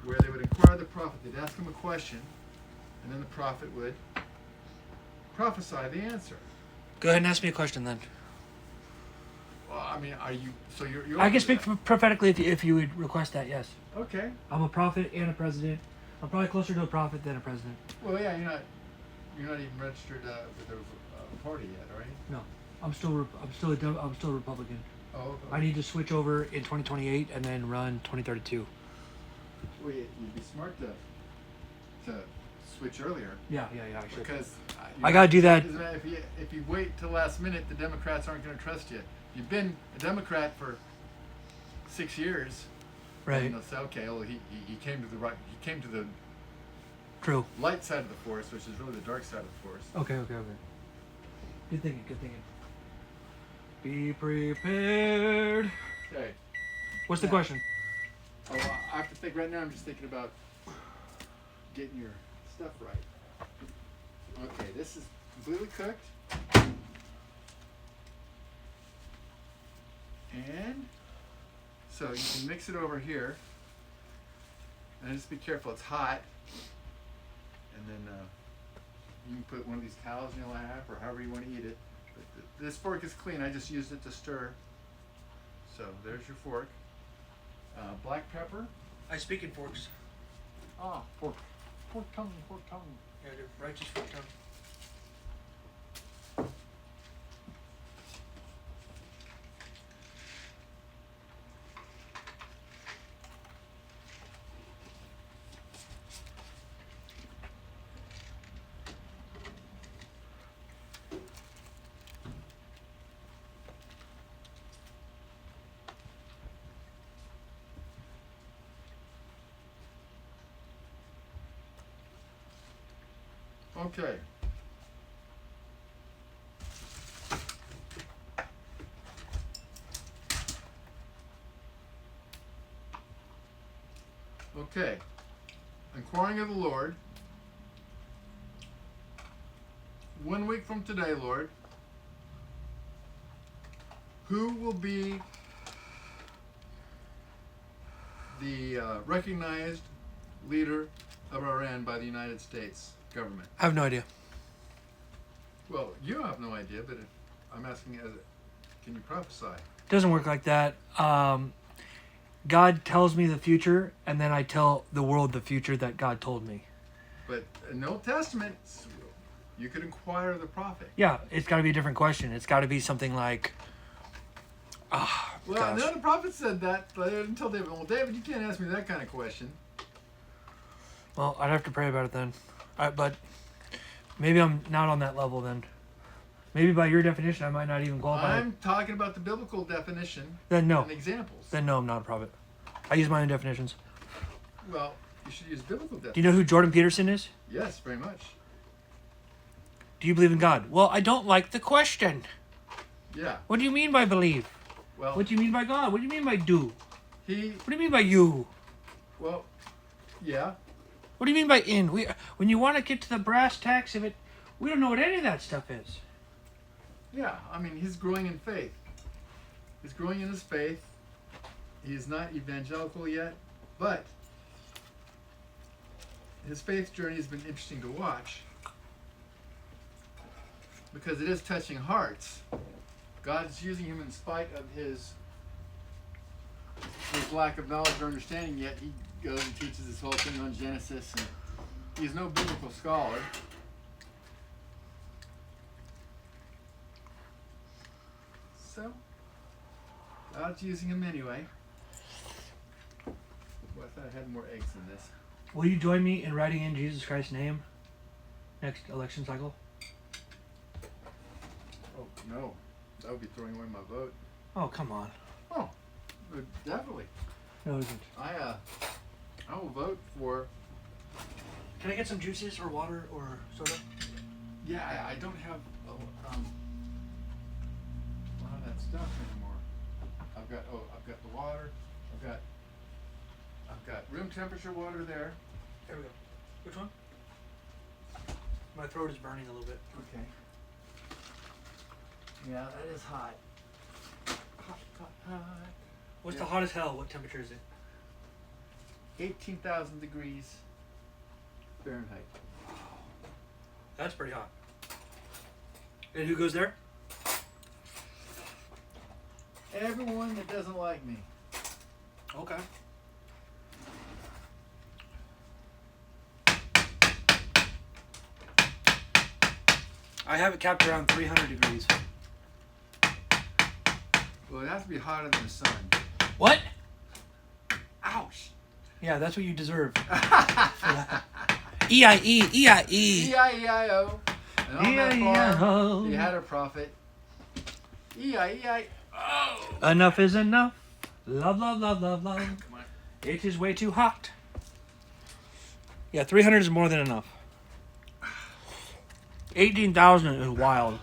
where they would inquire the prophet. They'd ask him a question, and then the prophet would prophesy the answer. Go ahead and ask me a question then. Well, I mean, are you? So you're I can speak prophetically if you would request that. Yes. Okay. I'm a prophet and a president. I'm probably closer to a prophet than a president. Well, yeah, you're not even registered with a party yet, are you? No, I'm still a Republican. Oh. Okay. I need to switch over in 2028 and then run 2032. Well, you'd be smart to switch earlier. Yeah, I should. Because I gotta do that. If you wait till last minute, the Democrats aren't going to trust you. You've been a Democrat for 6 years. Right. And they'll say, okay, well, he came to the right. He came to the True. light side of the force, which is really the dark side of the force. Okay. Good thinking. Be prepared. Okay. What's the question? Oh, I have to think right now. I'm just thinking about getting your stuff right. Okay, this is completely cooked. And so you can mix it over here. And just be careful, it's hot. And then you can put one of these towels in your lap or however you want to eat it. But this fork is clean, I just used it to stir. So there's your fork. Black pepper. I speak in forks. Ah, fork tongue. Yeah, they're righteous fork tongue. Okay. Okay. Inquiring of the Lord. 1 week from today, Lord, who will be the recognized leader of Iran by the United States government? I have no idea. Well, you have no idea, but I'm asking can you prophesy? It doesn't work like that. God tells me the future, and then I tell the world the future that God told me. But in the Old Testament, you could inquire of the prophet. Yeah, it's got to be a different question. It's got to be something like, Well, gosh. no, the prophet said that, but I didn't tell David. Well, David, you can't ask me that kind of question. Well, I'd have to pray about it then. But maybe I'm not on that level then. Maybe by your definition, I might not even qualify. I'm talking about the biblical definition Then no. and examples. Then no, I'm not a prophet. I use my own definitions. Well, you should use biblical definition. Do you know who Jordan Peterson is? Yes, very much. Do you believe in God? Well, I don't like the question. Yeah. What do you mean by believe? Well, What do you mean by God? What do you mean by do? what do you mean by you? Well, yeah. What do you mean by in? When you want to get to the brass tacks of it, we don't know what any of that stuff is. Yeah, I mean, he's growing in faith. He's growing in his faith. He is not evangelical yet, but his faith journey has been interesting to watch because it is touching hearts. God is using him in spite of his lack of knowledge or understanding, yet he goes and teaches this whole thing on Genesis, and he's no biblical scholar. So, God's using him anyway. Well, I thought I had more eggs than this. Will you join me in writing in Jesus Christ's name next election cycle? Oh, no. That would be throwing away my vote. Oh, come on. Oh, definitely. No, it isn't. I will vote for... Can I get some juices or water or soda? Yeah, I don't have a lot of that stuff anymore. I've got the water. I've got room temperature water there. There we go. Which one? My throat is burning a little bit. Okay. Yeah, that is hot. Hot. What's Yeah. the hottest hell? What temperature is it? 18,000 degrees Fahrenheit. That's pretty hot. And who goes there? Everyone that doesn't like me. Okay. I have it capped around 300 degrees. Well, it has to be hotter than the sun. What? Ouch. Yeah, that's what you deserve. E-I-E, E-I-E. E-I-E-I-O. And on that E-I-E-I-O. farm, he had a prophet. E-I-E-I-O. Enough is enough. Love, love, love, love, love. Come on. It is way too hot. Yeah, 300 is more than enough. 18,000 is wild.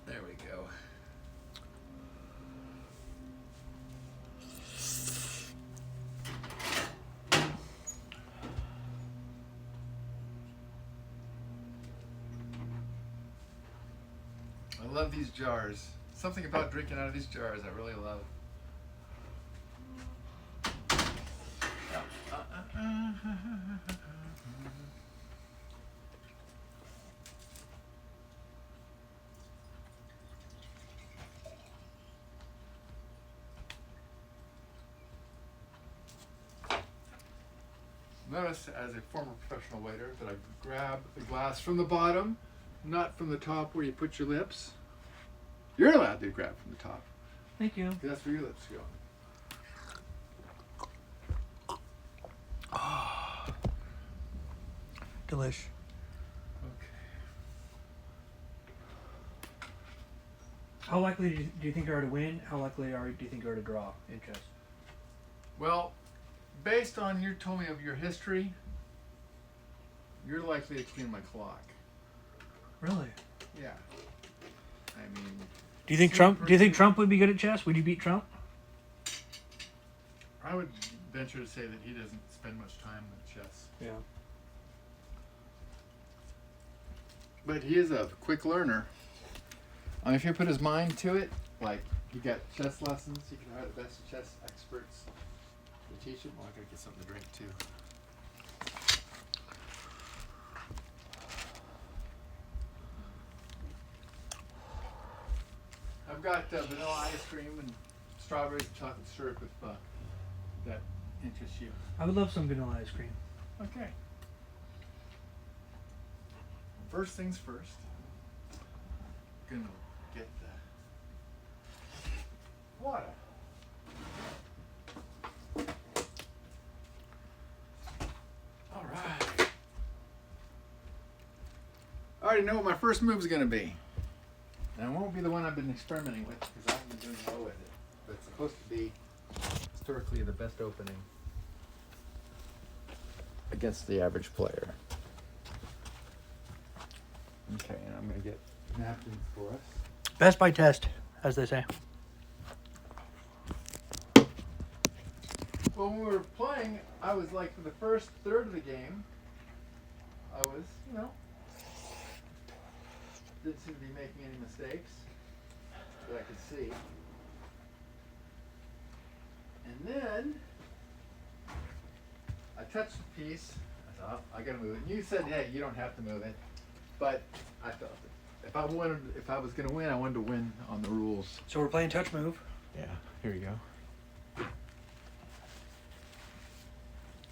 There we go. I love these jars. Something about drinking out of these jars I really love. Notice, as a former professional waiter, that I grab the glass from the bottom, not from the top where you put your lips. You're allowed to grab from the top, Thank you. because that's where your lips go. Delish. Okay. How likely do you think you are to win? How likely do you think you are to draw in chess? Well, based on you told me of your history, you're likely to clean my clock. Really? Yeah. I mean, Do you think Trump would be good at chess? Would you beat Trump? I would venture to say that he doesn't spend much time with chess. Yeah. But he is a quick learner. I mean, if you put his mind to it, like you got chess lessons, you can hire the best chess experts to teach him. Well, I gotta get something to drink too. I've got vanilla ice cream and strawberries and chocolate syrup if that interests you. I would love some vanilla ice cream. Okay. First things first. Gonna get the water. All right. I already know what my first move is gonna be. And it won't be the one I've been experimenting with because I haven't been doing well with it. But it's supposed to be historically the best opening against the average player. Okay, and I'm going to get napkins for us. Best by test, as they say. Well, when we were playing, I was like, for the first third of the game, I was, didn't seem to be making any mistakes that I could see. And then I touched the piece. I thought, I gotta move it. And you said, hey, you don't have to move it. But I felt it. If I was gonna win, I wanted to win on the rules. So we're playing touch move. Yeah, here you go.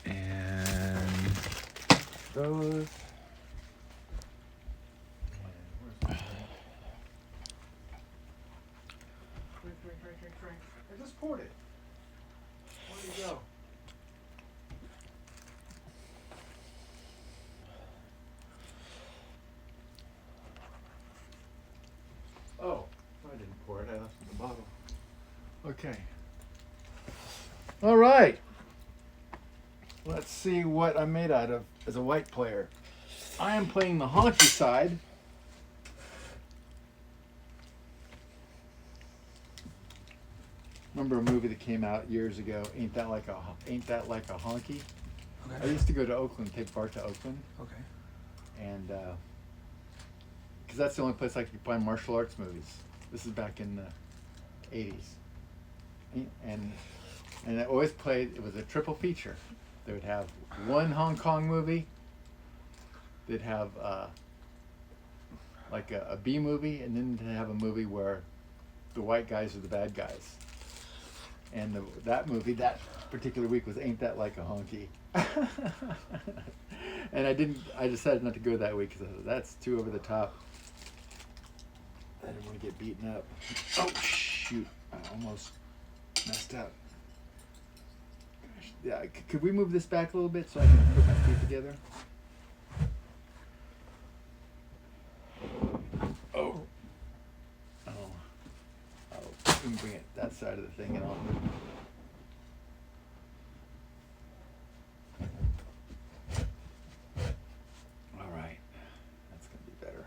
And those. Drink. I just poured it. Where do you go? Oh, I didn't pour it. I left it in the bottle. Okay. All right. Let's see what I'm made out of as a white player. I am playing the honky side. Remember a movie that came out years ago? Ain't that like a honky? Okay. I used to go to Oakland, take part to Oakland, Okay. and because that's the only place I could find martial arts movies. This is back in the 80s. And it always played, it was a triple feature. They would have one Hong Kong movie, they'd have like a B movie, and then they'd have a movie where the white guys are the bad guys. And that movie, that particular week, was Ain't That Like a Honky? And I decided not to go that week because that's too over the top. I didn't want to get beaten up. Oh, shoot. I almost messed up. Gosh. Yeah, could we move this back a little bit so I can put my feet together? Oh. We can bring it that side of the thing and I'll move. All right. That's going to be better.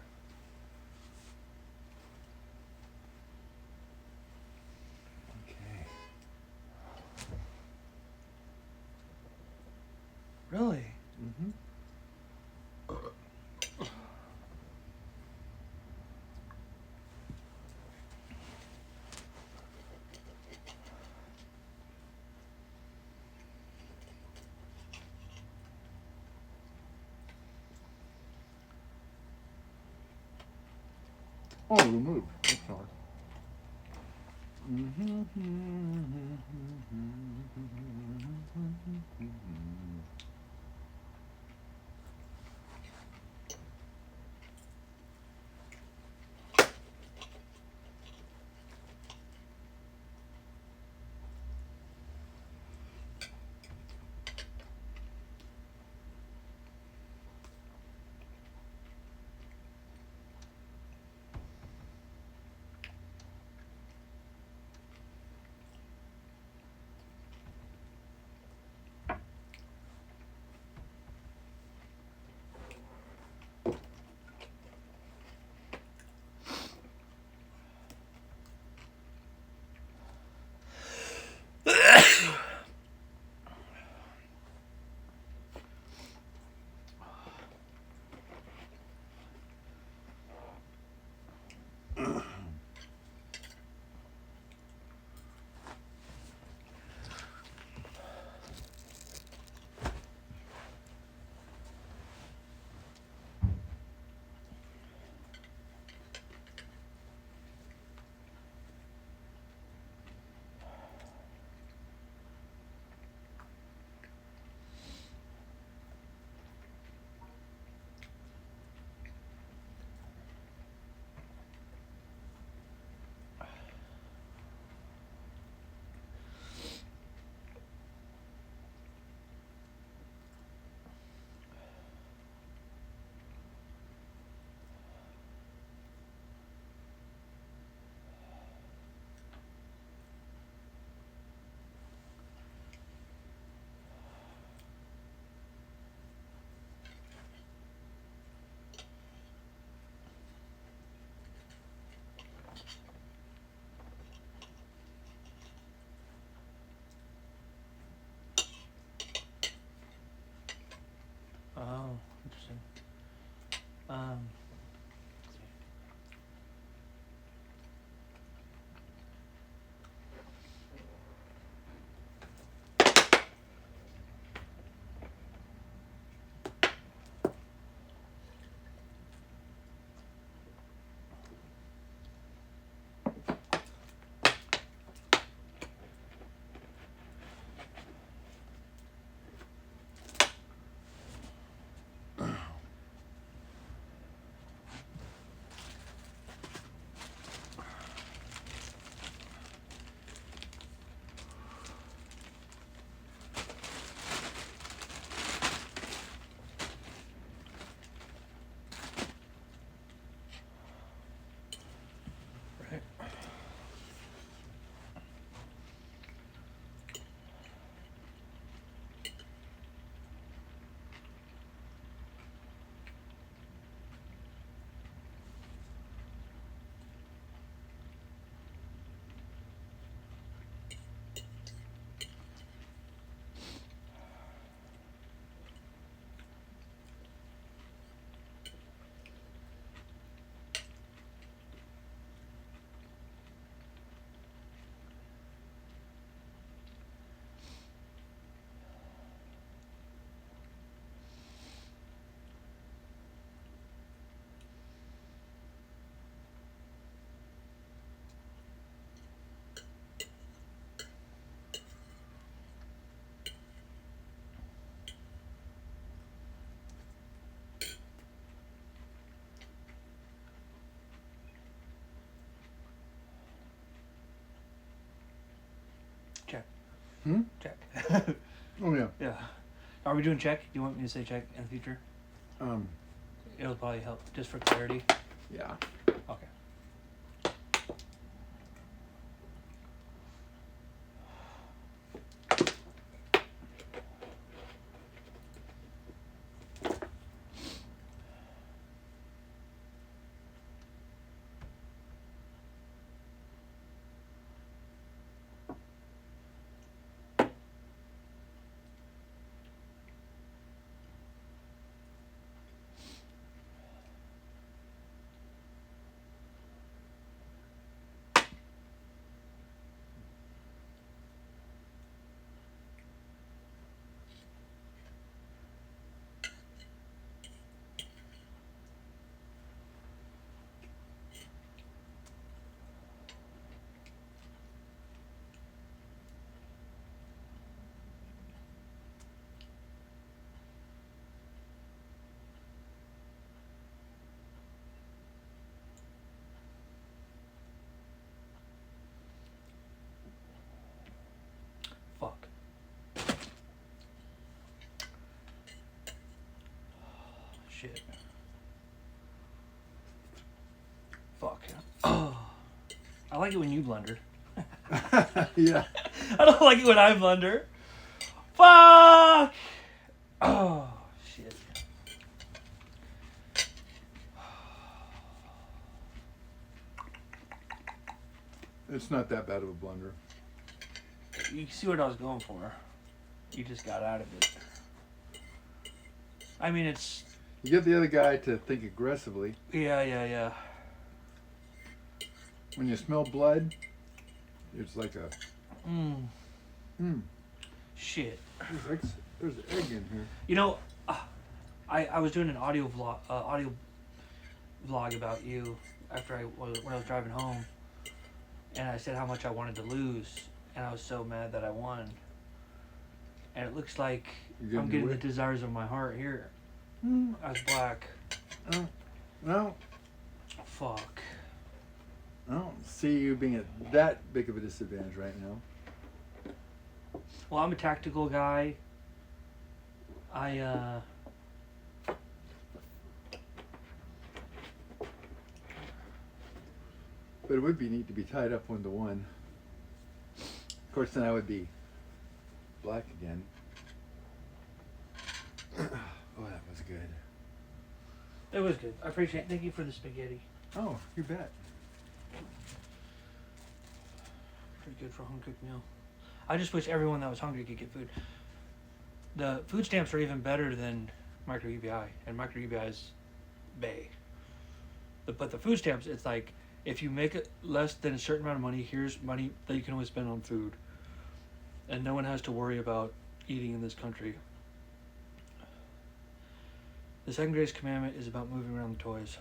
Okay. Really? Mm-hmm. Oh, remove. That's all. Hmm? Check. Oh yeah. Yeah. Are we doing check? Do you want me to say check in the future? Um. It'll probably help just for clarity. Yeah. Okay. Fuck. Shit. Fuck. Oh. I like it when you blunder. Yeah. I don't like it when I blunder. Fuck! Oh, shit. It's not that bad of a blunder. You see what I was going for. You just got out of it. I mean, it's... You get the other guy to think aggressively. Yeah. When you smell blood, it's like a... Shit. There's egg in here. You know, I was doing an audio vlog about you after when I was driving home, and I said how much I wanted to lose, and I was so mad that I won. And it looks like I'm getting the desires of my heart here. I was black. Oh, no. Fuck. I don't see you being at that big of a disadvantage right now. Well, I'm a tactical guy. But it would be neat to be tied up 1-1. Of course, then I would be black again. Oh, that was good. It was good. I appreciate it. Thank you for the spaghetti. Oh, you bet. Pretty good for a home-cooked meal. I just wish everyone that was hungry could get food. The food stamps are even better than micro UBI, and micro UBI is bay. But the food stamps, it's like, if you make it less than a certain amount of money, here's money that you can only spend on food. And no one has to worry about eating in this country. The second greatest commandment is about moving around the toys.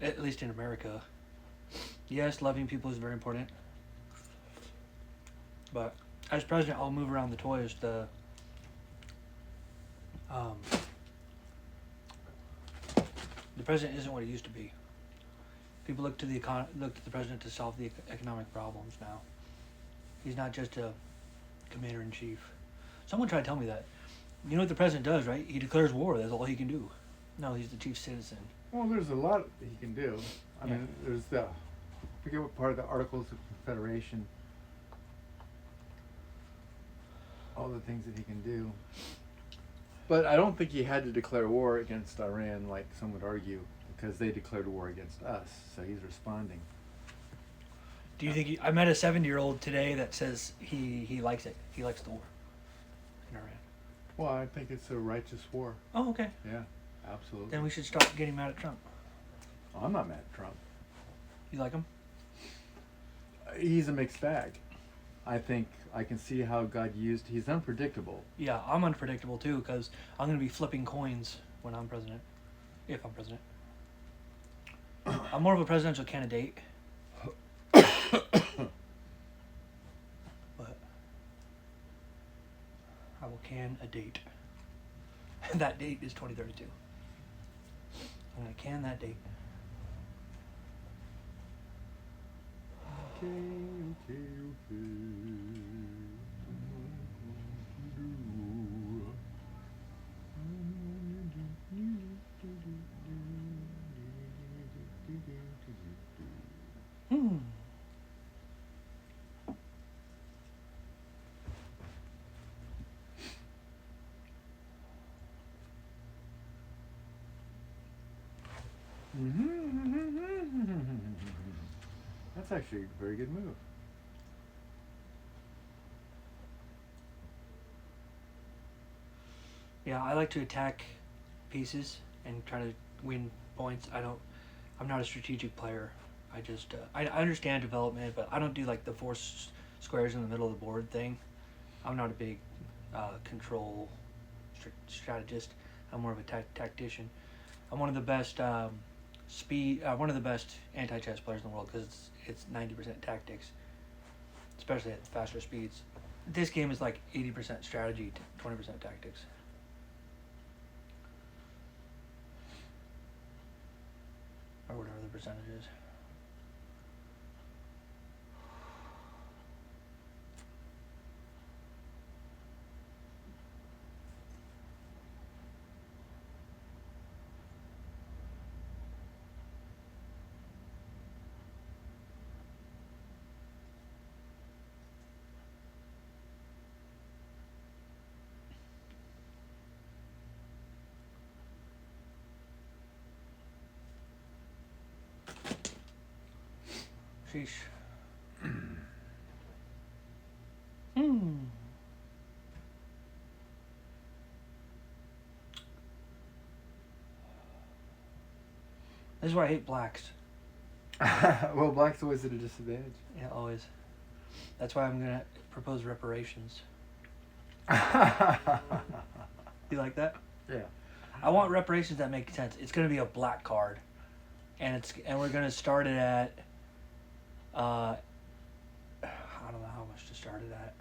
At least in America. Yes, loving people is very important. But as president, I'll move around the toys. The president isn't what he used to be. People look to the president to solve the economic problems now. He's not just a commander in chief. Someone tried to tell me that. You know what the president does, right? He declares war. That's all he can do. No, he's the chief citizen. Well, there's a lot that he can do. I mean, there's I forget what part of the Articles of Confederation. All the things that he can do. But I don't think he had to declare war against Iran, like some would argue, because they declared war against us. So he's responding. Do you think I met a 70-year-old today that says he likes it. He likes the war in Iran. Well, I think it's a righteous war. Oh, okay. Yeah, absolutely. Then we should stop getting mad at Trump. Oh, I'm not mad at Trump. You like him? He's a mixed bag. I think I can see how God used. He's unpredictable. Yeah, I'm unpredictable too because I'm going to be flipping coins when I'm president. If I'm president. I'm more of a presidential candidate. But I will can a date. That date is 2032. I'm going to can that date. Okay. Hmm. That's actually a very good move. Yeah, I like to attack pieces and try to win points. I'm not a strategic player. I just I understand development, but I don't do like the squares in the middle of the board thing. I'm not a big control strategist. I'm more of a tactician. I'm one of the best one of the best anti-chess players in the world because it's 90% tactics, especially at faster speeds. This game is like 80% strategy, 20% tactics. Or whatever the percentage is. Sheesh. This is why I hate blacks. Well, black's always at a disadvantage. Yeah, always. That's why I'm gonna propose reparations. You like that? Yeah. I want reparations that make sense. It's gonna be a black card, and we're gonna start it at. I don't know how much to start it at,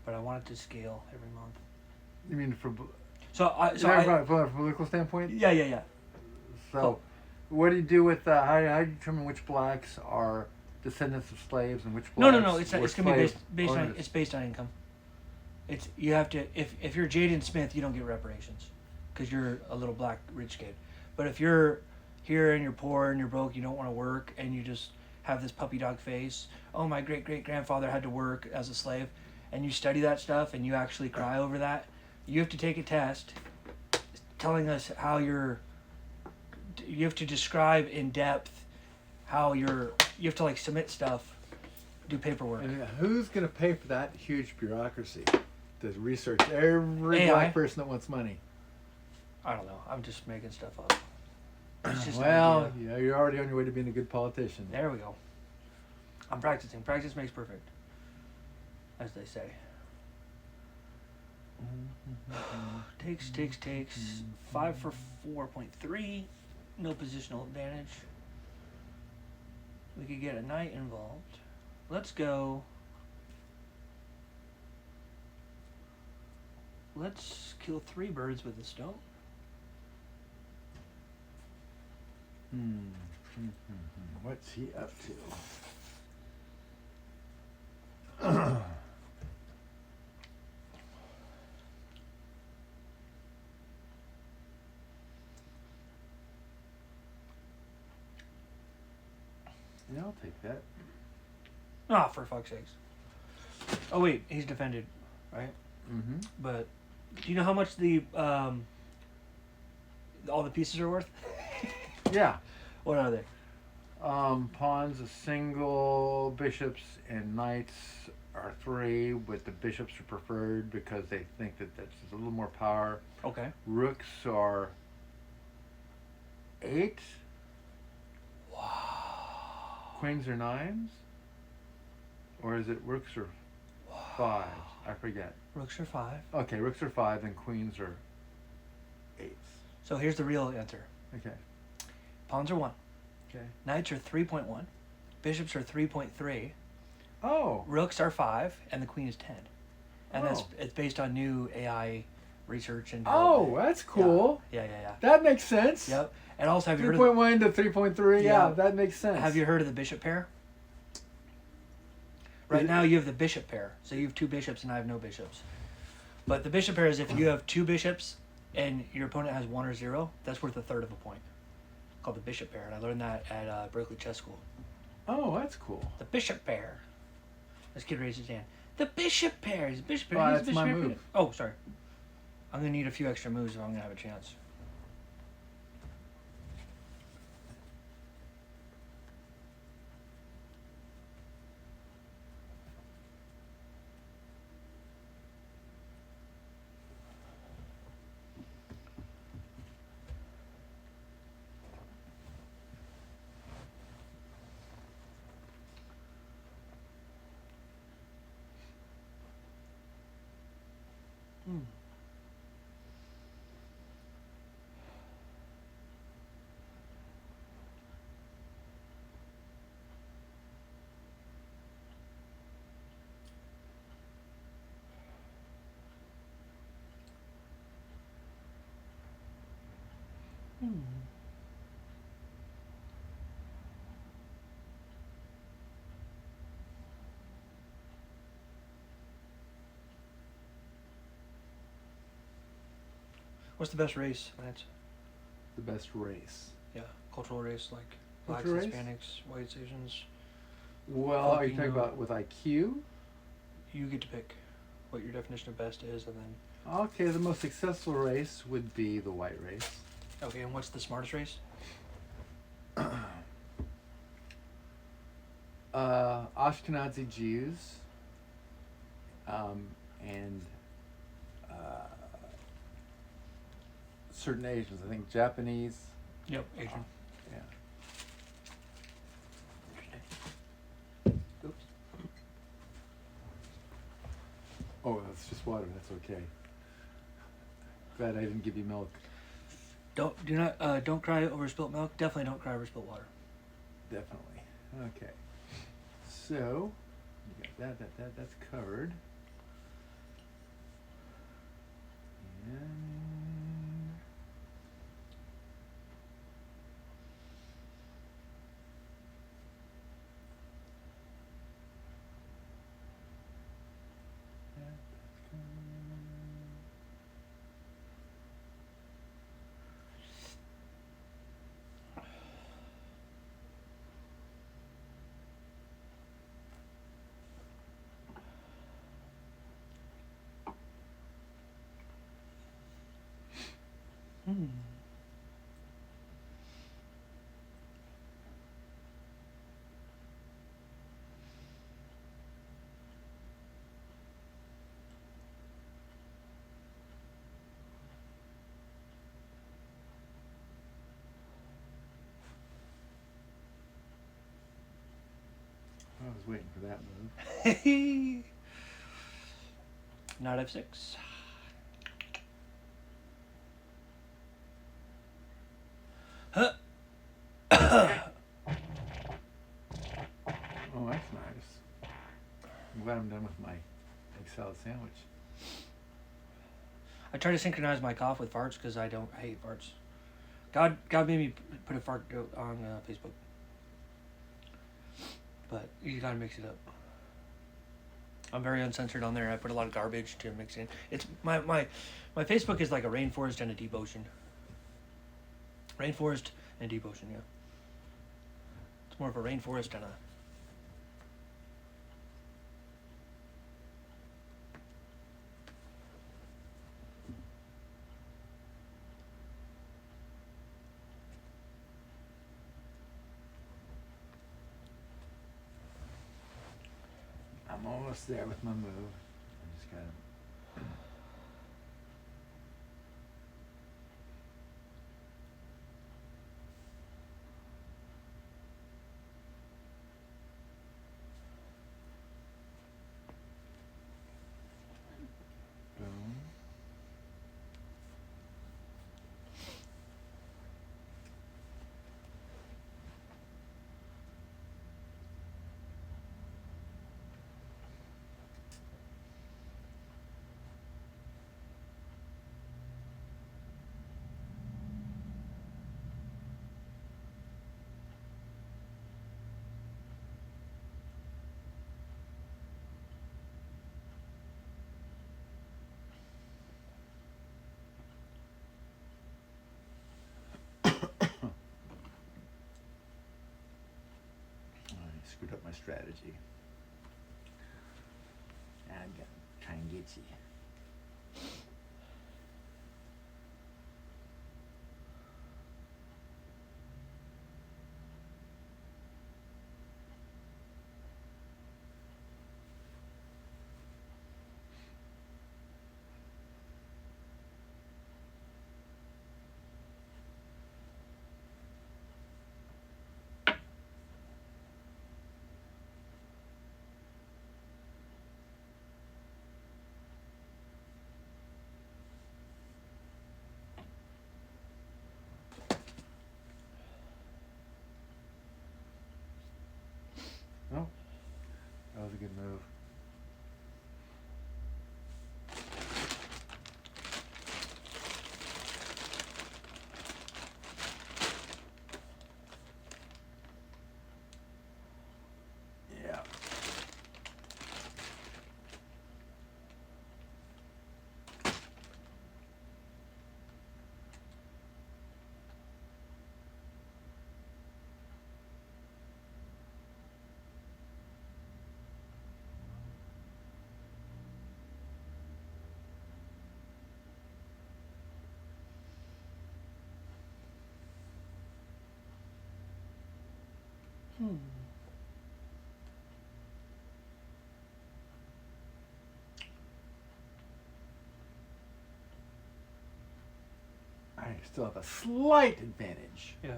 but I want it to scale every month. You mean from a political standpoint? Yeah. So, what do you do with how do you determine which blacks are descendants of slaves and which blacks? No. It's gonna be based on owners? based on income. You have to if you're Jaden Smith, you don't get reparations, because you're a little black rich kid. But if you're here and you're poor and you're broke, you don't want to work, and you just have this puppy dog face. Oh, my great grandfather had to work as a slave, and you study that stuff and you actually cry over that. You have to take a test telling us how you have to describe in depth how you have to like submit stuff, do paperwork. And who's going to pay for that huge bureaucracy to research every AI? black person that wants money? I don't know. I'm just making stuff up. It's just an Well, idea. yeah, you're already on your way to being a good politician. There we go. I'm practicing. Practice makes perfect, as they say. Takes. 5 for 4.3. No positional advantage. We could get a knight involved. Let's go. Let's kill 3 birds with a stone. What's he up to? Yeah, I'll take that. Ah, for fuck's sakes. Oh wait, he's defended, right? Mm-hmm. But do you know how much the all the pieces are worth? Yeah. What are they? Pawns a single, bishops and knights are 3, but the bishops are preferred because they think that that's a little more power. Okay. Rooks are 8. Wow. Queens are 9s? Or is it rooks are 5s? I forget. Rooks are 5. Okay, rooks are 5 and queens are 8s. So here's the real answer. Okay. Pawns are 1. Okay. Knights are 3.1. Bishops are 3.3. Oh. Rooks are 5, and the queen is 10. And Oh. it's based on new AI research and Oh, development. that's cool. Yeah. That makes sense. Yep. And also, have you heard 3.1 to 3.3. Yeah, Yeah. that makes sense. Have you heard of the bishop pair? Right now you have the bishop pair. So you have 2 bishops and I have no bishops. But the bishop pair is if you have 2 bishops and your opponent has 1 or 0, that's worth a third of a point. called the bishop pair, and I learned that at Berkeley Chess School. Oh, that's cool. The bishop pair. This kid raised his hand. The bishop pair. He's a bishop pair. Oh, He's a that's bishop my pair. move. Oh, sorry. I'm gonna need a few extra moves if I'm gonna have a chance. What's the best race, Lance? The best race. Yeah, cultural race like blacks, Cultural race? Hispanics, whites, Asians. Well, are you talking Filipino. about with IQ? You get to pick what your definition of best is, and then Okay, the most successful race would be the white race. okay. And what's the smartest race? Ashkenazi Jews, and certain Asians. I think Japanese. Yep, Asian. Yeah. Oops. Oh, that's just water. That's okay. Glad I didn't give you milk. Don't cry over spilt milk. Definitely don't cry over spilt water. Definitely. Okay. So, you got that's covered. And that's covered. I was waiting for that move. Not F6. Huh. Oh, that's nice. I'm glad I'm done with my egg salad sandwich. I try to synchronize my cough with farts because I hate farts. God made me put a fart joke on Facebook, but you gotta mix it up. I'm very uncensored on there. I put a lot of garbage to mix in. It's my Facebook is like a rainforest and a deep ocean. Rainforest and deep ocean, yeah. It's more of a rainforest and a. I'm almost there with my move. I just gotta. Boom. my strategy. I'm gonna try and get you. Oh, that was a good move. Yeah. I still have a slight advantage. Yeah.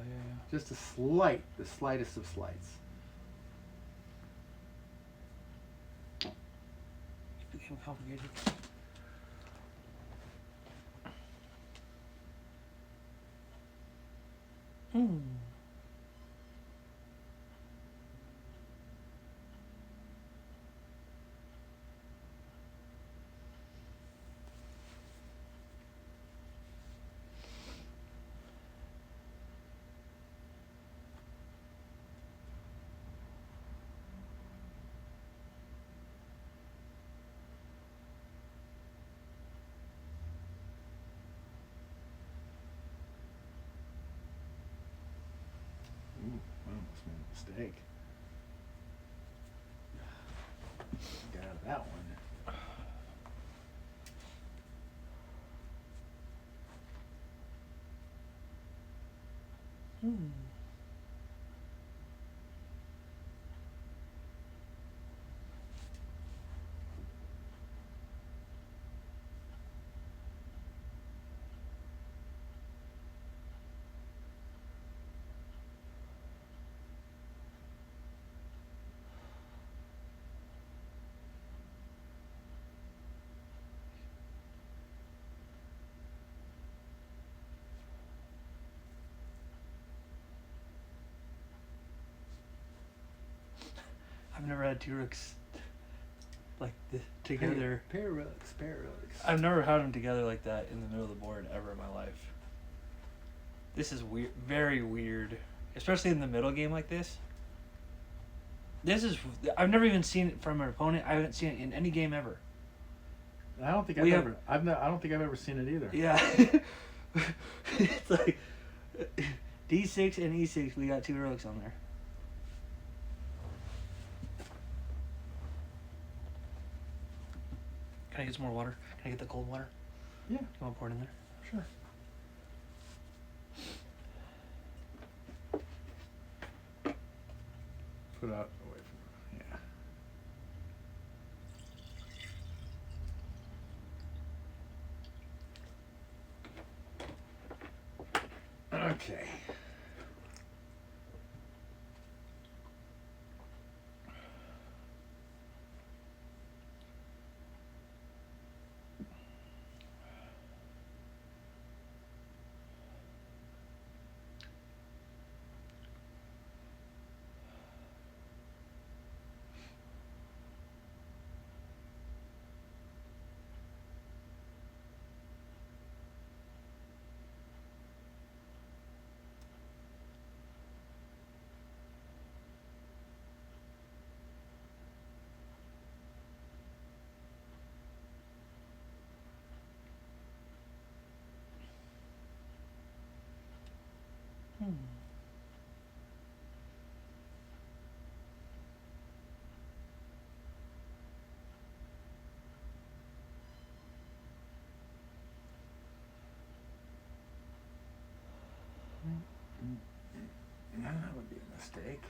Just a slight, the slightest of slights. It became complicated. Ooh, I almost made a mistake. Got out of that one. I've never had two rooks like together. Pair rooks. I've never had them together like that in the middle of the board ever in my life. This is weird, very weird, especially in the middle game like this. I've never even seen it from an opponent. I haven't seen it in any game ever. I don't think I don't think I've ever seen it either. Yeah. It's like D6 and E6, we got two rooks on there. Can I get some more water? Can I get the cold water? Yeah. You want to pour it in there? Sure. Put out away from yeah. Okay. That would be a mistake.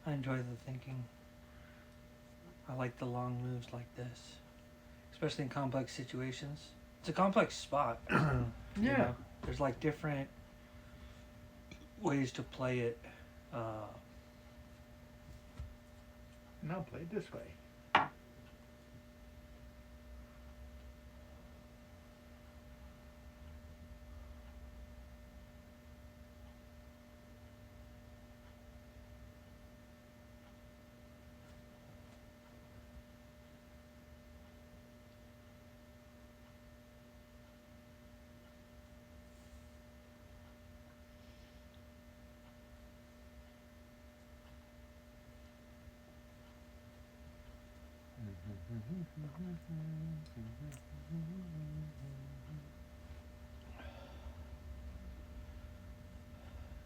I enjoy the thinking. I like the long moves like this, especially in complex situations. It's a complex spot. You know? There's like different ways to play it. Now play it this way.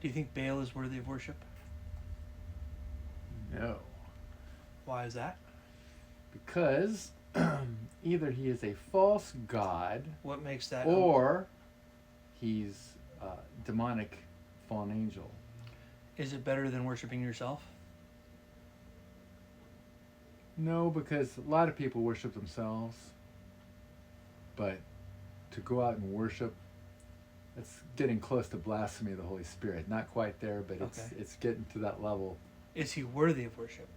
Do you think Baal is worthy of worship? No. Why is that? Because either he is a false god, What makes that? or he's a demonic fallen angel. Is it better than worshiping yourself? No, because a lot of people worship themselves, but to go out and worship, it's getting close to blasphemy of the Holy Spirit. Not quite there, but Okay. it's getting to that level. Is he worthy of worship?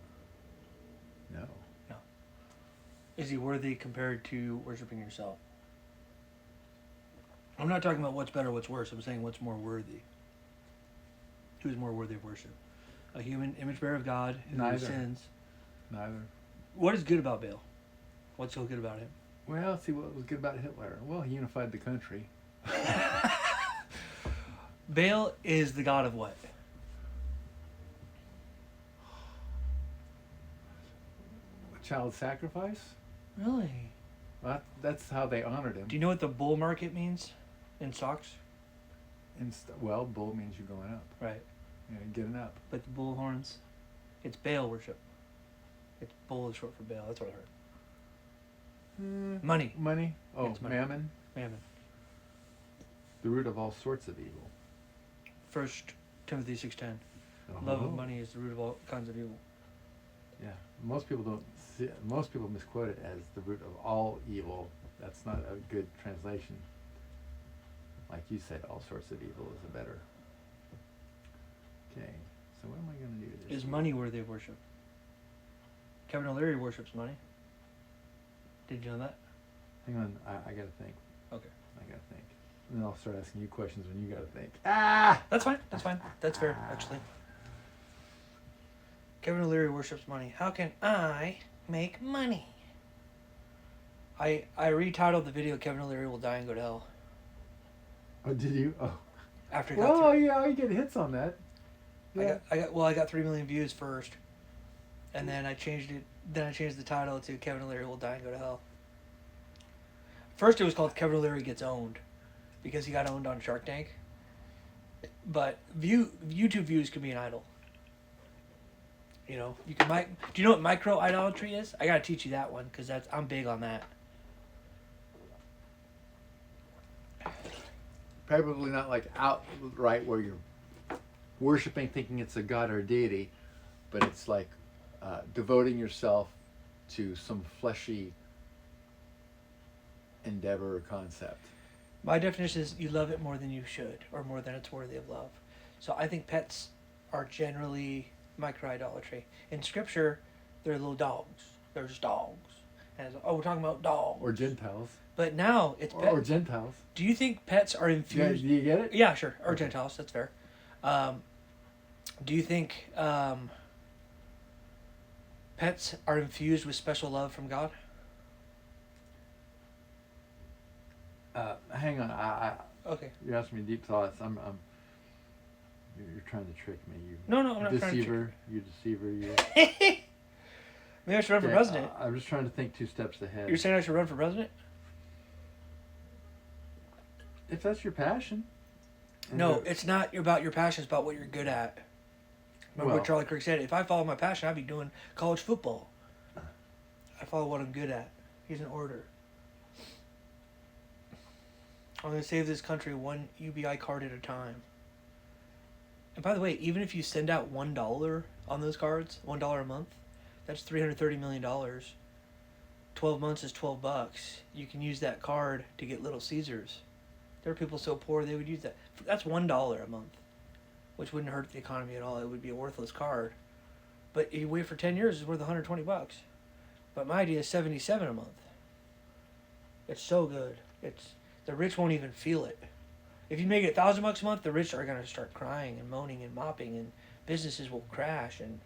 No. No. Is he worthy compared to worshiping yourself? I'm not talking about what's better, what's worse. I'm saying what's more worthy. Who's more worthy of worship? A human image bearer of God who Neither. sins. Neither. What is good about Baal? What's so good about him? Well, see what was good about Hitler. Well, he unified the country. Baal is the god of what? Child sacrifice? Really? Well, that's how they honored him. Do you know what the bull market means in stocks? Well, bull means you're going up. Right. Yeah, getting up. But the bull horns, it's Baal worship. It's bull is short for Baal. That's what I heard. Money. Money? Oh, It's money. mammon? Mammon. The root of all sorts of evil. 1 Timothy 6:10. Oh. Love of money is the root of all kinds of evil. Yeah, most people don't see it. Most people misquote it as the root of all evil. That's not a good translation. Like you said, all sorts of evil is a better. Okay, so what am I going to do this Is week? money worthy of worship? Kevin O'Leary worships money. Did you know that? Hang on, I got to think. Okay. I got to think. and then I'll start asking you questions when you got to think. Ah! That's fine. That's fine. That's fair, actually. Kevin O'Leary worships money. How can I make money? I retitled the video Kevin O'Leary will die and go to hell. Oh, did you? Oh. After he got Well, yeah, you get hits on that. Yeah. I got 3 million views first. And then I changed it. Then I changed the title to Kevin O'Leary will die and go to hell. First, it was called Kevin O'Leary gets owned, because he got owned on Shark Tank. But YouTube views can be an idol. You know, you can do you know what micro idolatry is? I gotta teach you that one, because I'm big on that. Probably not like outright where you're worshiping, thinking it's a god or a deity, but it's like devoting yourself to some fleshy endeavor or concept. My definition is you love it more than you should, or more than it's worthy of love. So I think pets are generally micro-idolatry. In Scripture, they're little dogs. They're just dogs. And we're talking about dogs. Or Gentiles. But now it's pets. Or Gentiles. Do you think pets are infused? Yeah, do you get it? Yeah, sure. Or Okay. Gentiles, that's fair. Do you think pets are infused with special love from God? Hang on. Okay. You're asking me deep thoughts. You're trying to trick me. You No, I'm not trying to deceiver. You deceiver. You. Maybe I should run for president. I'm just trying to think 2 steps ahead. You're saying I should run for president? If that's your passion. No, it's not about your passion. It's about what you're good at. Remember what Charlie Kirk said? If I follow my passion, I'd be doing college football. I follow what I'm good at. He's an orator. I'm going to save this country one UBI card at a time. And by the way, even if you send out $1 on those cards, $1 a month, that's $330 million. 12 months is $12. You can use that card to get Little Caesars. There are people so poor they would use that. That's $1 a month, which wouldn't hurt the economy at all. It would be a worthless card. But you wait for 10 years, it's worth $120. But my idea is $77 a month. It's so good. The rich won't even feel it. If you make it $1,000 a month, the rich are gonna start crying and moaning and mopping, and businesses will crash and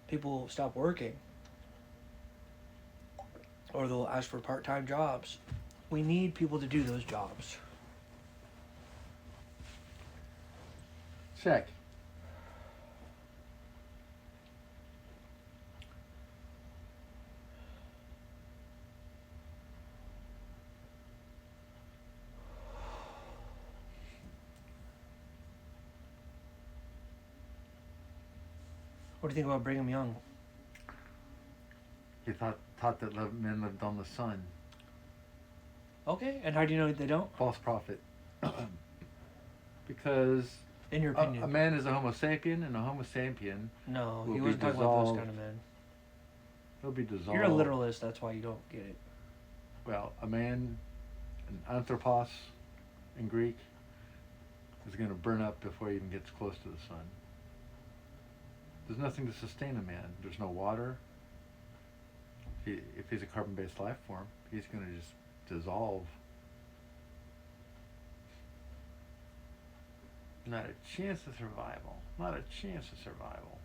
people will stop working, or they'll ask for part-time jobs. We need people to do those jobs. Check. What do you think about Brigham Young? He taught that men lived on the sun. Okay, and how do you know they don't? False prophet. Because In your opinion? a man is a Homo sapien, and a Homo sapien No, will he be wasn't talking about those dissolved. kind of men. He'll be dissolved. You're a literalist, that's why you don't get it. Well, a man, an anthropos in Greek, is going to burn up before he even gets close to the sun. There's nothing to sustain a man. There's no water. If he's a carbon-based life form, he's going to just dissolve. Not a chance of survival. Not a chance of survival.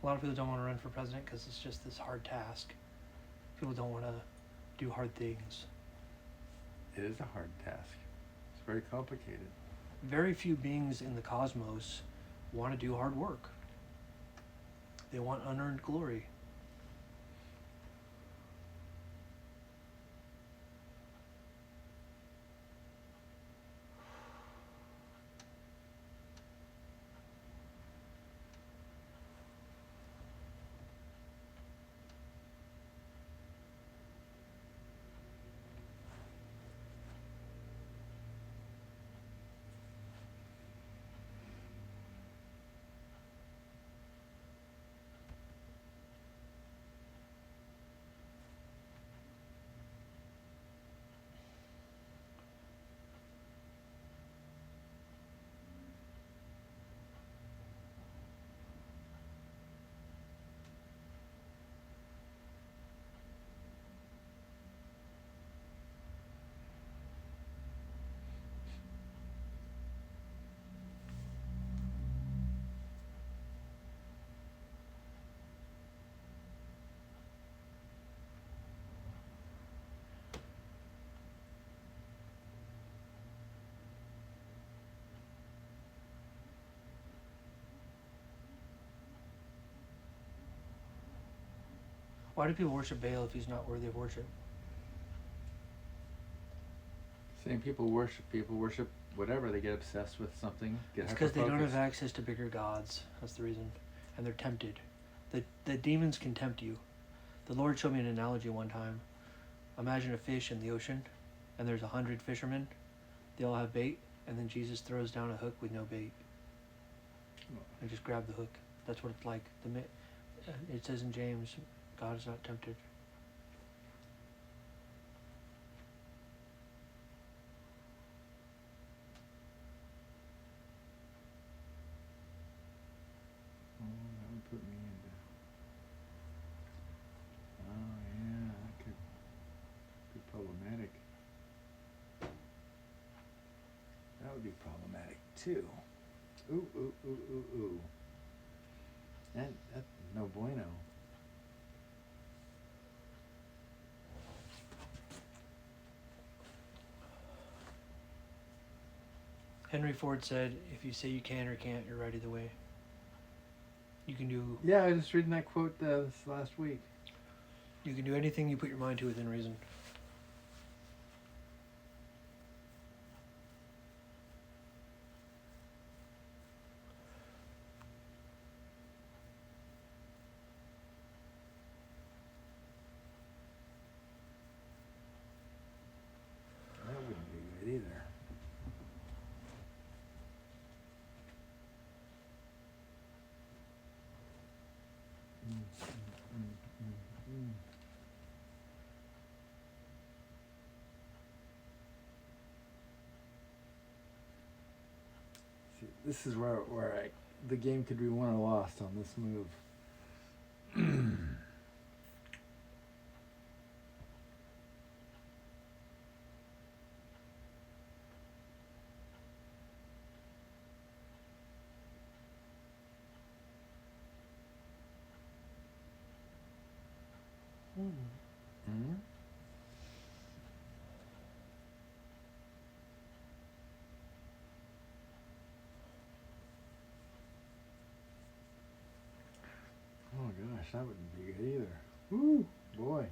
A lot of people don't want to run for president because it's just this hard task. People don't want to do hard things. It is a hard task. It's very complicated. Very few beings in the cosmos want to do hard work. They want unearned glory. Why do people worship Baal if he's not worthy of worship? Same people worship whatever. They get obsessed with something. Get It's because they don't have hyper-focused. access to bigger gods. That's the reason. And they're tempted. The demons can tempt you. The Lord showed me an analogy one time. Imagine a fish in the ocean, and there's 100 fishermen. They all have bait, and then Jesus throws down a hook with no bait. And just grab the hook. That's what it's like. It says in James, God is not tempted. Oh, that would put me into. Oh yeah, that could be problematic. That would be problematic too. Ooh, ooh, ooh, ooh, ooh. That no bueno. Henry Ford said, if you say you can or can't, you're right either way. You can do Yeah, I was just reading that quote this last week. anything you put your mind to within reason. That wouldn't be good either. See, this is where the game could be won or lost on this move. Mm-hmm. Oh gosh, that wouldn't be good either. Woo, boy.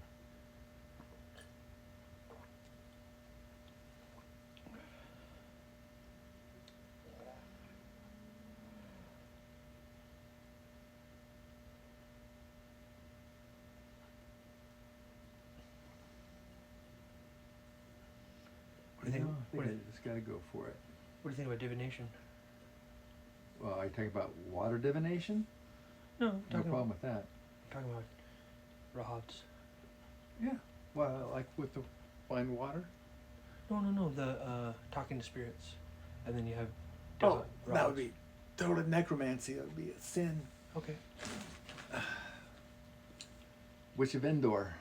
What do you think? I think I just got to go for it. What do you think about divination? Well, are you talking about water divination? No, No talking problem about, with that. talking about rods. Yeah. Well, like with the fine water. No. The talking to spirits, and then you have. Oh, different that would rods. be total necromancy. That would be a sin. Okay. Witch of Endor.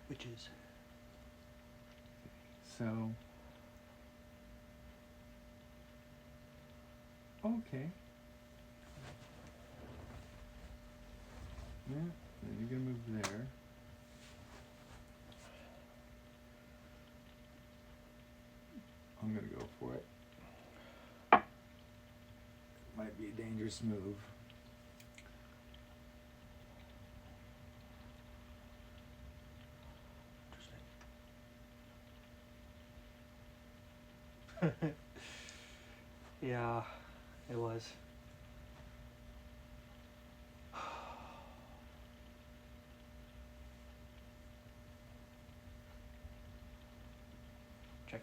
Witches. So. Okay. Yeah. Then you're gonna move there. I'm gonna go for it. Might be a dangerous move. Interesting. Yeah, it was. Check.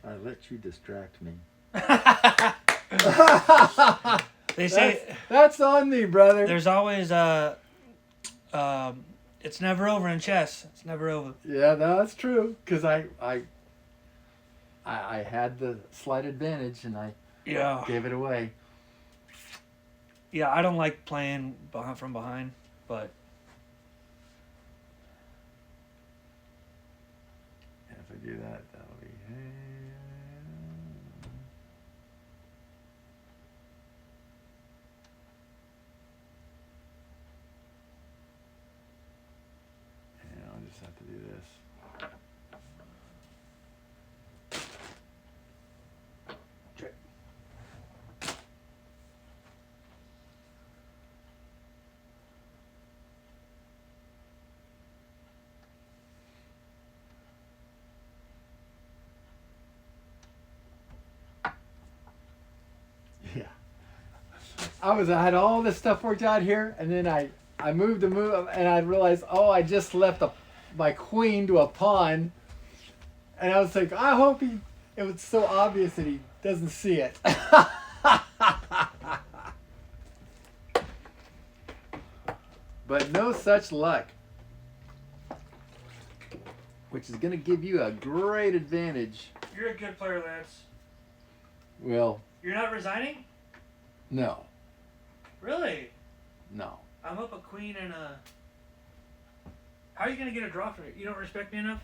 I let you distract me. They say that's on me, brother. there's always it's never over in chess. It's never over. Yeah, no, that's true. Because I had the slight advantage and I Yeah. gave it away. Yeah, I don't like playing from behind, but If I do that, that'll be. And I'll just have to do this. check. Yeah. I had all this stuff worked out here, and then I moved the move, and I realized, oh, I just left my queen to a pawn, and I was like, I hope it was so obvious that he doesn't see it. But no such luck, which is going to give you a great advantage. You're a good player, Lance. Well, You're not resigning? no, Really? no. I'm up a queen and a. How are you gonna get a draw for it? You don't respect me enough.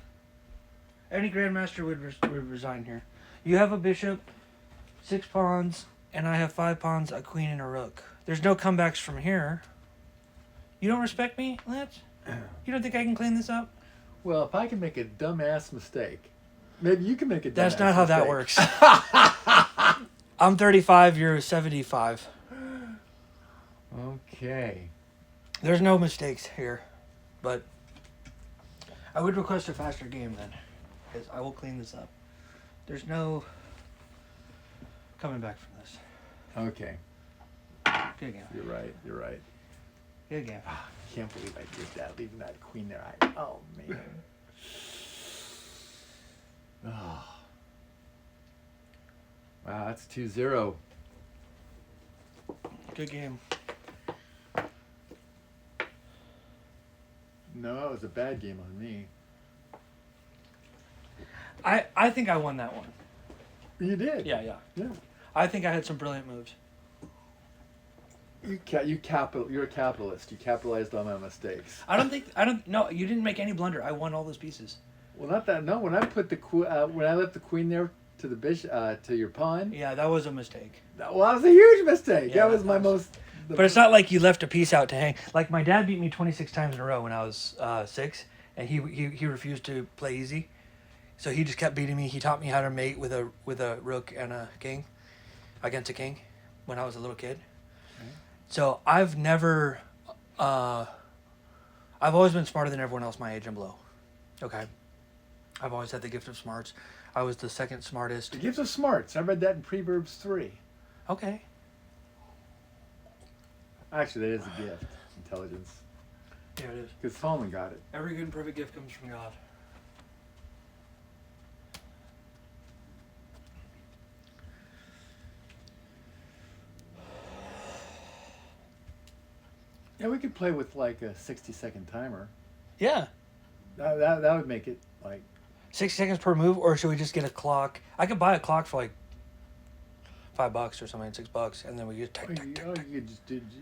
Any grandmaster would resign here. You have a bishop, 6 pawns, and I have 5 pawns, a queen, and a rook. There's no comebacks from here. You don't respect me, Lance? You don't think I can clean this up? Well, if I can make a dumbass mistake, maybe you can make a dumbass That's not how that mistake. works. I'm 35, you're 75. Okay. There's no mistakes here, but I would request a faster game then, because I will clean this up. There's no coming back from this. Okay. Good game. You're right. You're right. Good game. I can't believe I did that, leaving that queen there. Oh, man. Oh. Wow, that's 2-0. Good game. No, it was a bad game on me. I think I won that one. You did. Yeah. Yeah. I think I had some brilliant moves. You're a capitalist. You capitalized on my mistakes. No, you didn't make any blunder. I won all those pieces. Well, not that. No, when I put when I left the queen there to the bishop to your pawn. Yeah, that was a mistake. That was a huge mistake. Yeah, that was my most. But it's not like you left a piece out to hang. Like my dad beat me 26 times in a row when I was 6, and he refused to play easy, so he just kept beating me. He taught me how to mate with a rook and a king, against a king, when I was a little kid. Okay. So I've never, I've always been smarter than everyone else my age and below. Okay, I've always had the gift of smarts. I was the second smartest. The gift of smarts. I read that in Proverbs 3. Okay. Actually, that is a gift. Intelligence. Yeah, it is. Because Solomon got it. Every good and perfect gift comes from God. Yeah, we could play with like a 60-second timer. Yeah. That would make it like 60 seconds per move, or should we just get a clock? I could buy a clock for like $5 or something, $6, and then we just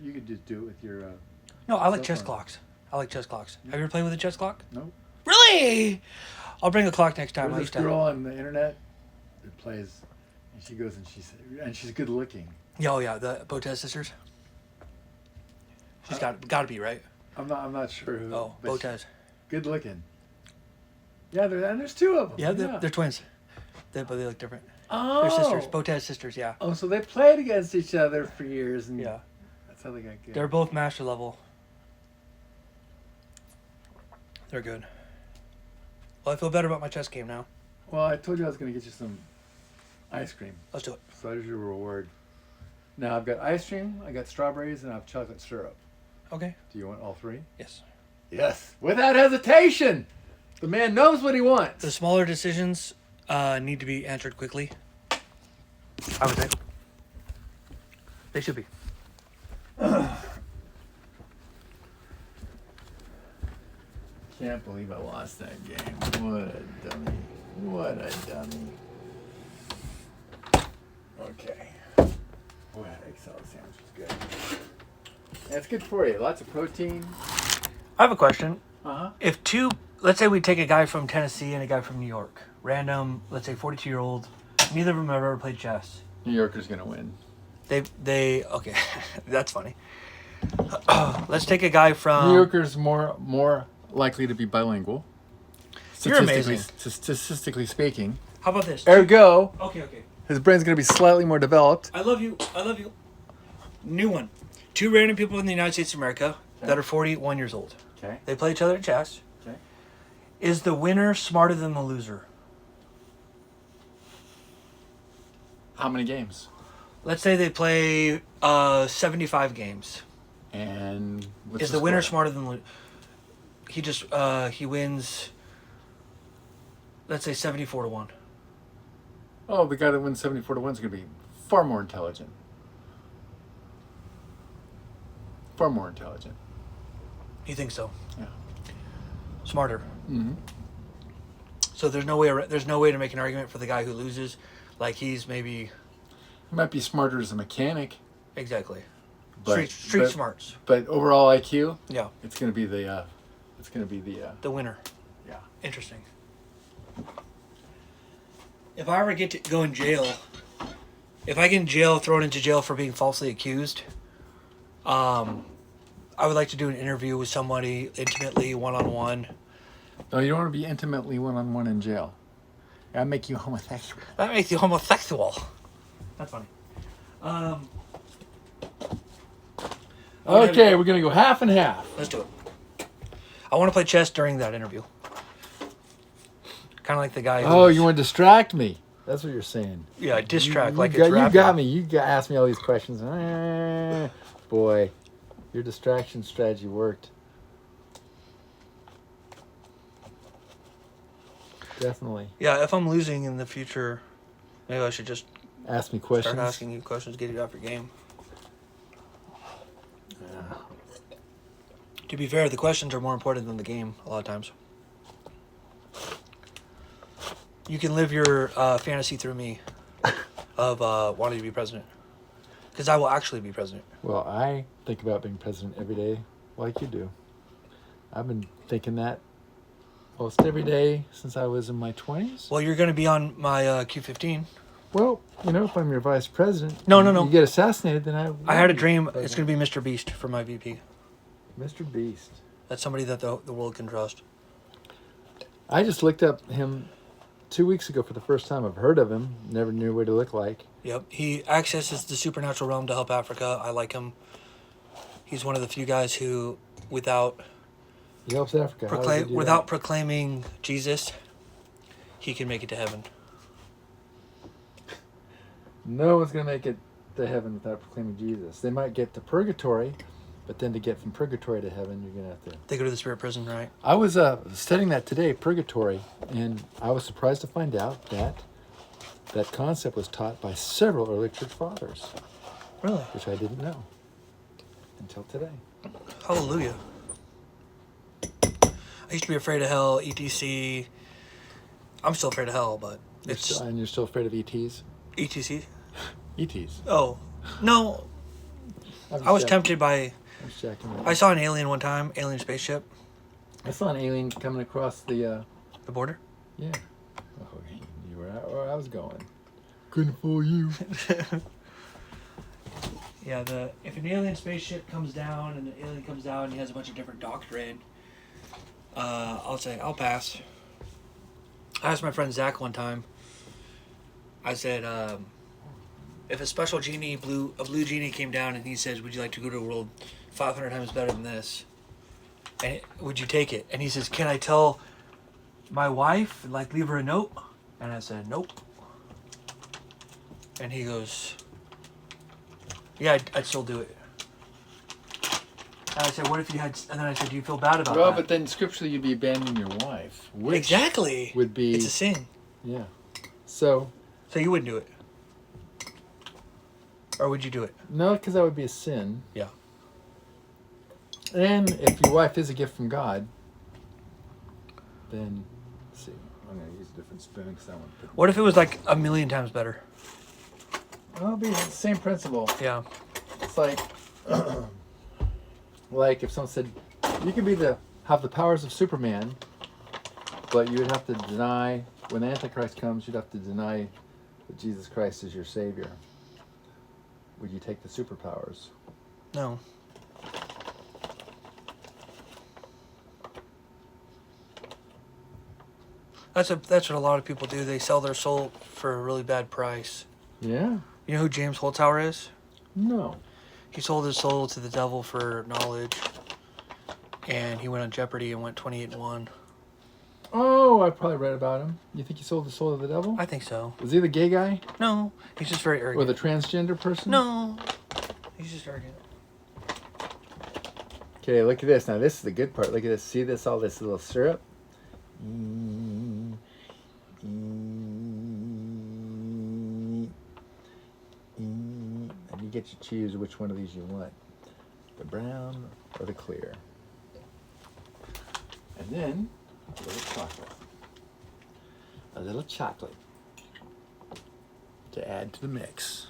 you could just do it with your. No, I like cell chess phone. clocks. I like chess clocks. Have you ever played with a chess clock? Nope. Really? I'll bring a clock next time. I There's used this to. girl on the internet that plays, and she goes and she's good looking. Yeah, oh yeah, the Botez sisters. She's got to be right. I'm not sure who. Oh, but Botez. Good looking. Yeah, there's 2 of them. Yeah, they're twins. But they look different. Oh. They're sisters. Botez sisters. Yeah. Oh, so they played against each other for years, and Yeah. that's how they got good. They're both master level. They're good. Well, I feel better about my chess game now. Well, I told you I was going to get you some ice cream. Let's do it. So that is your reward. Now I've got ice cream, I got strawberries, and I have chocolate syrup. Okay. Do you want all 3? Yes. Yes. Without hesitation. The man knows what he wants. The smaller decisions need to be answered quickly. I would say. They should be. Can't believe I lost that game. What a dummy. What a dummy. Okay. Boy, that Excel sandwich is good. That's good for you. Lots of protein. I have a question. Uh-huh. If two, let's say we take a guy from Tennessee and a guy from New York, random, let's say 42-year-old, neither of them have ever played chess. New Yorker's going to win. They okay, that's funny. Let's take a guy from New Yorker's more likely to be bilingual. You're amazing. Statistically speaking. How about this? Ergo, Okay. his brain's going to be slightly more developed. I love you. New one. Two random people in the United States of America that are 41 years old. Okay. They play each other at chess. Okay. Is the winner smarter than the loser? How many games? Let's say they play 75 games. And what's Is the winner score? smarter than the loser? He just he wins. Let's say 74-1. Oh, the guy that wins 74-1 is going to be far more intelligent. Far more intelligent. You think so? Yeah. Smarter. Mm-hmm. So there's no way to make an argument for the guy who loses, like he's maybe He might be smarter as a mechanic. exactly But, street smarts. But overall IQ, Yeah, it's going to be the the winner. yeah. Interesting. If I ever get to go in jail, if I get in jail, thrown into jail for being falsely accused, I would like to do an interview with somebody intimately, one-on-one. No, you don't want to be intimately one-on-one in jail. That'd make you homosexual. That makes you homosexual. That's funny. Okay, we're going to go half and half. Let's do it. I want to play chess during that interview. Kind of like the guy. Oh, you want to distract me? That's what you're saying. Yeah, diss track, You like got, it's you rapping. got me. You asked me all these questions. Boy, your distraction strategy worked. Definitely. Yeah, if I'm losing in the future, maybe I should just Ask me questions. start asking you questions, get you off your game. Yeah. To be fair, the questions are more important than the game a lot of times. You can live your fantasy through me of wanting to be president. Because I will actually be president. Well, I think about being president every day, like you do. I've been thinking that almost every day since I was in my 20s. Well, you're going to be on my Q15. Well, if I'm your vice president, No. You get assassinated, then I had a dream. It's going to be Mr. Beast for my VP. Mr. Beast. That's somebody that the world can trust. I just looked up him 2 weeks ago for the first time. I've heard of him. Never knew what he looked like. Yep. He accesses the supernatural realm to help Africa. I like him. He's one of the few guys who, without He helps Africa. How does he do that? proclaiming Jesus, he can make it to heaven. No one's going to make it to heaven without proclaiming Jesus. They might get to purgatory, but then to get from purgatory to heaven, you're going to have to... They go to the spirit prison, right? I was studying that today, purgatory, and I was surprised to find out that that concept was taught by several early church fathers, Really? which I didn't know until today. Hallelujah. I used to be afraid of hell, etc. I'm still afraid of hell, but it's And you're still afraid of ETs? etc. ETs. Oh, no. I was tempted by... I was checking. I saw an alien one time, alien spaceship. I saw an alien coming across the... The border? Yeah. Oh, you were where I was going. Couldn't fool you. Yeah, if an alien spaceship comes down and the alien comes down and he has a bunch of different doctrine, I'll say, I'll pass. I asked my friend Zach one time, I said, if a special genie, a blue genie came down and he says, would you like to go to a world 500 times better than this? And would you take it? And he says, can I tell my wife, like leave her a note? And I said, nope. And he goes, yeah, I'd still do it. And I said, what if you had, and then I said, do you feel bad about Well, that? but then scripturally you'd be abandoning your wife. Which Exactly. would be... It's a sin. Yeah. So you wouldn't do it, or would you do it? no, because that would be a sin. Yeah. And if your wife is a gift from God, then let's see. I'm gonna use a different spoon because I want to. What if it was like a million times better? Well, it'll be the same principle. Yeah. It's like, like if someone said, you could have the powers of Superman, but you would have to deny when the Antichrist comes. You'd have to deny that Jesus Christ is your Savior. Would you take the superpowers? No. That's what a lot of people do. They sell their soul for a really bad price. Yeah. You know who James Holzhauer is? No. He sold his soul to the devil for knowledge, and he went on Jeopardy and went 28-1. Oh, I probably read about him. You think he sold the soul to the devil? I think so. Was he the gay guy No, he's just very or arrogant. the transgender person? No, he's just arrogant. Okay, look at this. Now this is the good part. Look at this. See this? All this little syrup. And you get to choose which one of these you want, the brown or the clear. And then a little chocolate. A little chocolate to add to the mix.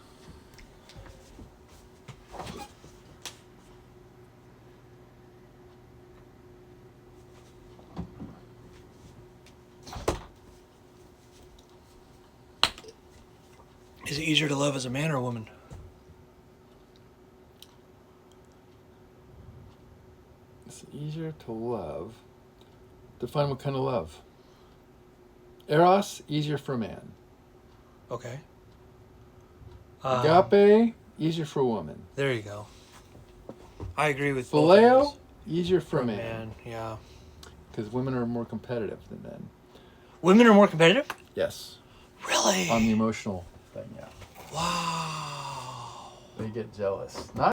Is it easier to love as a man or a woman? It's easier to love. Define what kind of love. Eros, easier for a man. Okay. Agape, easier for a woman. There you go. I agree with both of Phileo, those. easier for a For man. Yeah. Because women are more competitive than men. Women are more competitive? Yes. Really? On the emotional thing, yeah. Wow. They get jealous. Not